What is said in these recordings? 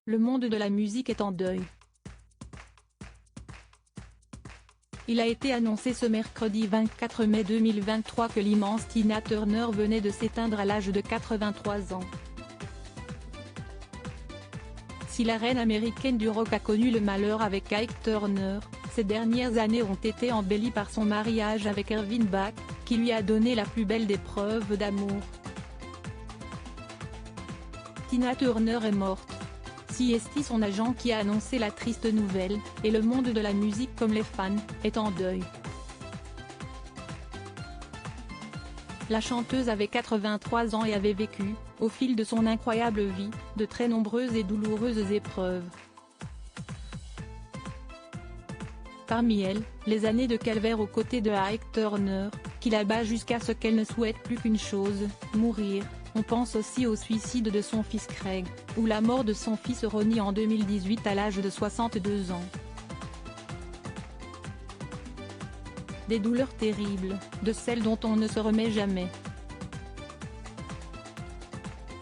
Le monde de la musique est en deuil. Il a été annoncé ce mercredi 24 mai 2023 que l'immense Tina Turner venait de s'éteindre à l'âge de 83 ans. Si la reine américaine du rock a connu le malheur avec Ike Turner, ces dernières années ont été embellies par son mariage avec Ervin Bach, qui lui a donné la plus belle des preuves d'amour. Tina Turner est morte. CST, son agent qui a annoncé la triste nouvelle, et le monde de la musique comme les fans, est en deuil. La chanteuse avait 83 ans et avait vécu, au fil de son incroyable vie, de très nombreuses et douloureuses épreuves. Parmi elles, les années de calvaire aux côtés de Ike Turner, qui la bat jusqu'à ce qu'elle ne souhaite plus qu'une chose, mourir. On pense aussi au suicide de son fils Craig, ou la mort de son fils Ronnie en 2018 à l'âge de 62 ans. Des douleurs terribles, de celles dont on ne se remet jamais.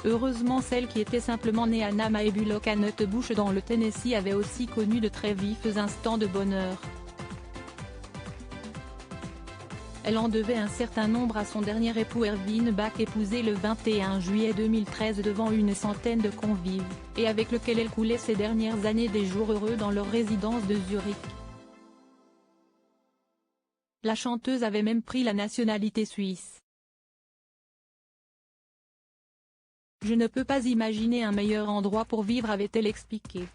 Heureusement, celle qui était simplement née à Namaebullock à Nutbush dans le Tennessee avait aussi connu de très vifs instants de bonheur. Elle en devait un certain nombre à son dernier époux Ervin Bach, épousé le 21 juillet 2013 devant une centaine de convives, et avec lequel elle coulait ses dernières années des jours heureux dans leur résidence de Zurich. La chanteuse avait même pris la nationalité suisse. « Je ne peux pas imaginer un meilleur endroit pour vivre », avait-elle expliqué.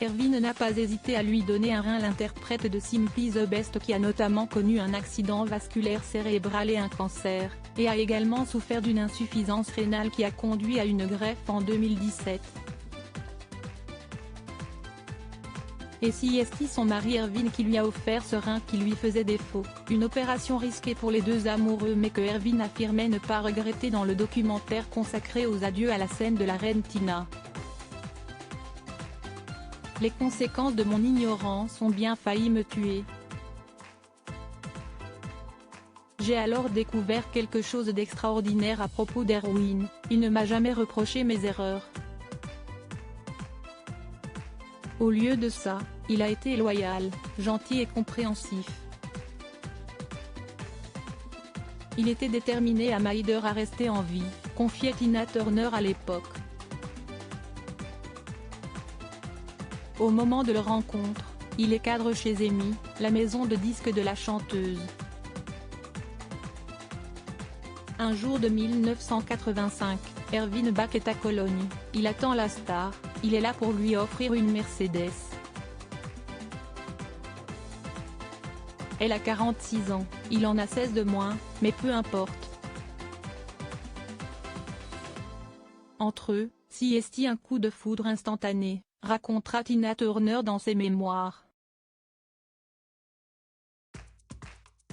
Ervin n'a pas hésité à lui donner un rein. L'interprète de Simply the Best, qui a notamment connu un accident vasculaire cérébral et un cancer, et a également souffert d'une insuffisance rénale qui a conduit à une greffe en 2017. Et CST, son mari Ervin, qui lui a offert ce rein qui lui faisait défaut, une opération risquée pour les deux amoureux mais que Ervin affirmait ne pas regretter dans le documentaire consacré aux adieux à la scène de la reine Tina. Les conséquences de mon ignorance ont bien failli me tuer. J'ai alors découvert quelque chose d'extraordinaire à propos d'Erwin, il ne m'a jamais reproché mes erreurs. Au lieu de ça, il a été loyal, gentil et compréhensif. Il était déterminé à m'aider à rester en vie, confiait Tina Turner à l'époque. Au moment de leur rencontre, il est cadre chez EMI, la maison de disques de la chanteuse. Un jour de 1985, Ervin Bach est à Cologne, il attend la star, il est là pour lui offrir une Mercedes. Elle a 46 ans, il en a 16 de moins, mais peu importe. Entre eux, CST, un coup de foudre instantané, racontera Tina Turner dans ses mémoires.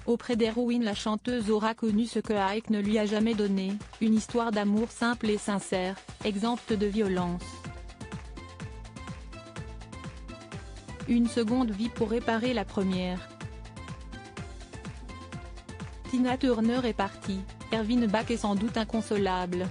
Auprès d'Erwin, la chanteuse aura connu ce que Ike ne lui a jamais donné, une histoire d'amour simple et sincère, exempte de violence. Une seconde vie pour réparer la première. Tina Turner est partie, Ervin Bach est sans doute inconsolable.